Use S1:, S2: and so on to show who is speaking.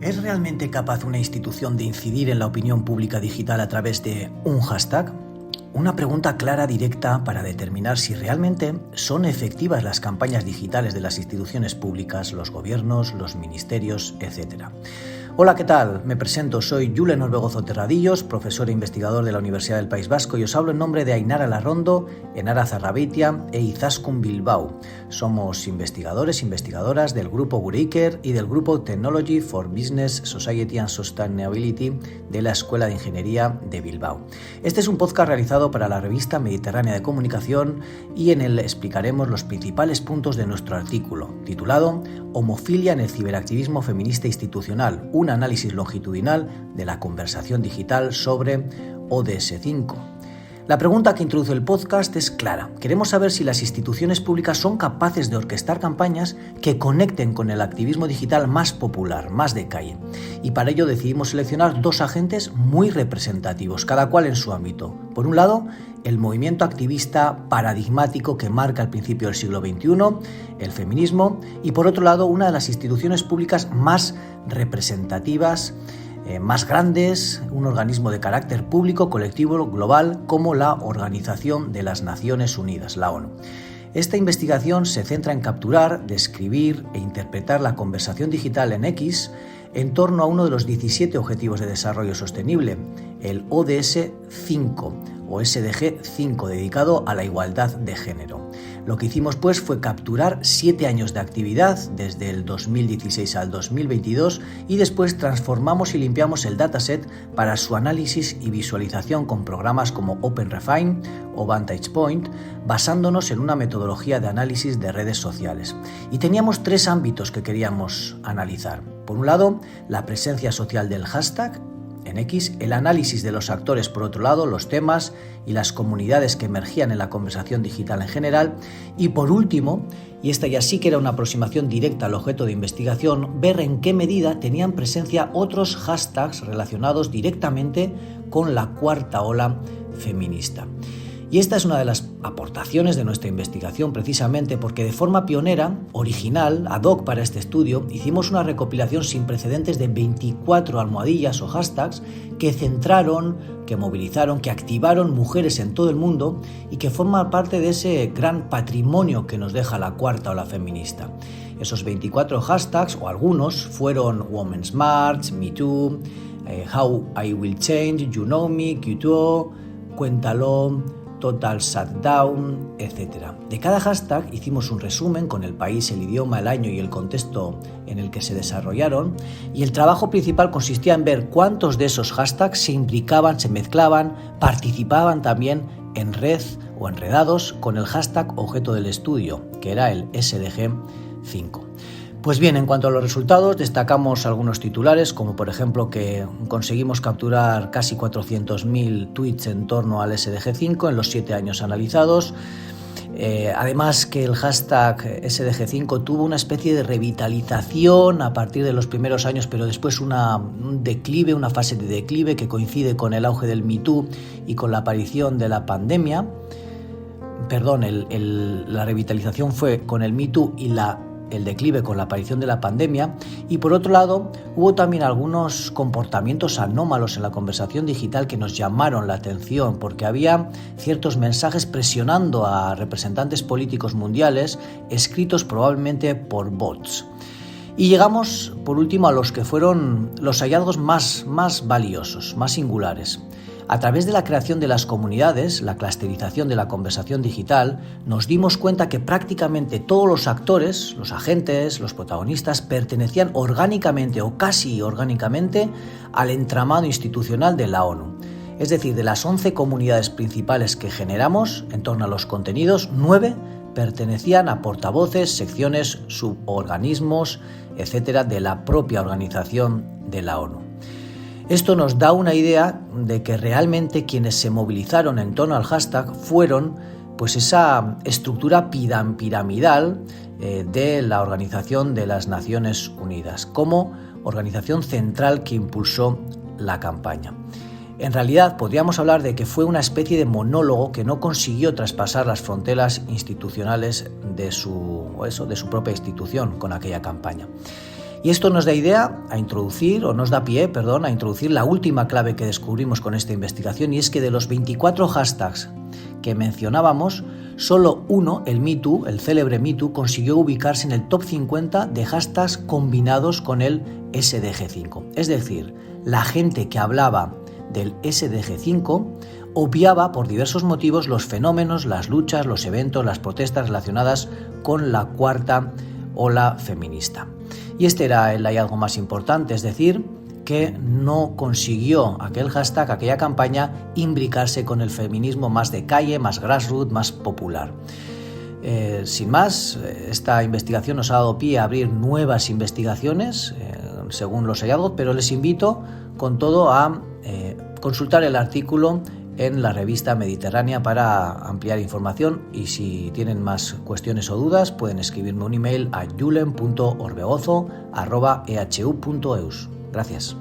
S1: ¿Es realmente capaz una institución de incidir en la opinión pública digital a través de un hashtag? Una pregunta clara, directa, para determinar si realmente son efectivas las campañas digitales de las instituciones públicas, los gobiernos, los ministerios, etc. Hola, ¿qué tal? Me presento, soy Julen Orbegozo Terradillos, profesor e investigador de la Universidad del País Vasco y os hablo en nombre de Ainara Larrondo, Enara Zarrabeitia e Izaskun Bilbao. Somos investigadores e investigadoras del grupo Gureiker y del grupo Technology for Business, Society and Sustainability de la Escuela de Ingeniería de Bilbao. Este es un podcast realizado para la revista Mediterránea de Comunicación y en él explicaremos los principales puntos de nuestro artículo, titulado Homofilia en el ciberactivismo feminista institucional, un análisis longitudinal de la conversación digital sobre ODS 5. La pregunta que introduce el podcast es clara. Queremos saber si las instituciones públicas son capaces de orquestar campañas que conecten con el activismo digital más popular, más de calle. Y para ello decidimos seleccionar dos agentes muy representativos, cada cual en su ámbito. Por un lado, el movimiento activista paradigmático que marca el principio del siglo XXI, el feminismo, y por otro lado, una de las instituciones públicas más representativas, más grandes, un organismo de carácter público, colectivo, global, como la Organización de las Naciones Unidas, la ONU. Esta investigación se centra en capturar, describir e interpretar la conversación digital en X en torno a uno de los 17 Objetivos de Desarrollo Sostenible, el ODS 5 o SDG 5, dedicado a la igualdad de género. Lo que hicimos pues fue capturar 7 años de actividad, desde el 2016 al 2022, y después transformamos y limpiamos el dataset para su análisis y visualización con programas como OpenRefine o Vantage Point, basándonos en una metodología de análisis de redes sociales. Y teníamos 3 ámbitos que queríamos analizar. Por un lado, la presencia social del hashtag en X, el análisis de los actores por otro lado, los temas y las comunidades que emergían en la conversación digital en general, y por último, y esta ya sí que era una aproximación directa al objeto de investigación, ver en qué medida tenían presencia otros hashtags relacionados directamente con la cuarta ola feminista. Y esta es una de las aportaciones de nuestra investigación precisamente porque de forma pionera, original, ad hoc para este estudio, hicimos una recopilación sin precedentes de 24 almohadillas o hashtags que centraron, que movilizaron, que activaron mujeres en todo el mundo y que forman parte de ese gran patrimonio que nos deja la cuarta ola feminista. Esos 24 hashtags, o algunos, fueron Women's March, Me Too, How I Will Change, You Know Me, Q2, Cuéntalo, Total Shutdown, etc. De cada hashtag hicimos un resumen con el país, el idioma, el año y el contexto en el que se desarrollaron, y el trabajo principal consistía en ver cuántos de esos hashtags se imbricaban, se mezclaban, participaban también en red o enredados con el hashtag objeto del estudio, que era el SDG 5. Pues bien, en cuanto a los resultados, destacamos algunos titulares, como por ejemplo que conseguimos capturar casi 400.000 tweets en torno al SDG 5 en los 7 años analizados. Además que el hashtag SDG 5 tuvo una especie de revitalización a partir de los primeros años, pero después un declive, una fase de declive que coincide con el auge del Me Too y con la aparición de la pandemia. La revitalización fue con el Me Too y el declive con la aparición de la pandemia, y por otro lado hubo también algunos comportamientos anómalos en la conversación digital que nos llamaron la atención porque había ciertos mensajes presionando a representantes políticos mundiales escritos probablemente por bots. Y llegamos por último a los que fueron los hallazgos más valiosos, más singulares. A través de la creación de las comunidades, la clusterización de la conversación digital, nos dimos cuenta que prácticamente todos los actores, los agentes, los protagonistas, pertenecían orgánicamente o casi orgánicamente al entramado institucional de la ONU. Es decir, de las 11 comunidades principales que generamos en torno a los contenidos, 9 pertenecían a portavoces, secciones, suborganismos, etc. de la propia organización de la ONU. Esto nos da una idea de que realmente quienes se movilizaron en torno al hashtag fueron pues esa estructura piramidal de la Organización de las Naciones Unidas como organización central que impulsó la campaña. En realidad podríamos hablar de que fue una especie de monólogo que no consiguió traspasar las fronteras institucionales de su propia institución con aquella campaña. Y esto nos da pie a introducir la última clave que descubrimos con esta investigación, y es que de los 24 hashtags que mencionábamos, solo uno, el MeToo, el célebre MeToo, consiguió ubicarse en el top 50 de hashtags combinados con el SDG5. Es decir, la gente que hablaba del SDG5 obviaba por diversos motivos los fenómenos, las luchas, los eventos, las protestas relacionadas con la cuarta ola feminista. Y este era el hallazgo más importante, es decir, que no consiguió aquel hashtag, aquella campaña, imbricarse con el feminismo más de calle, más grassroots, más popular. Sin más, esta investigación nos ha dado pie a abrir nuevas investigaciones según los hallazgos, pero les invito con todo a consultar el artículo en la revista Mediterránea para ampliar información, y si tienen más cuestiones o dudas pueden escribirme un email a julen.orbegozo@ehu.eus. Gracias.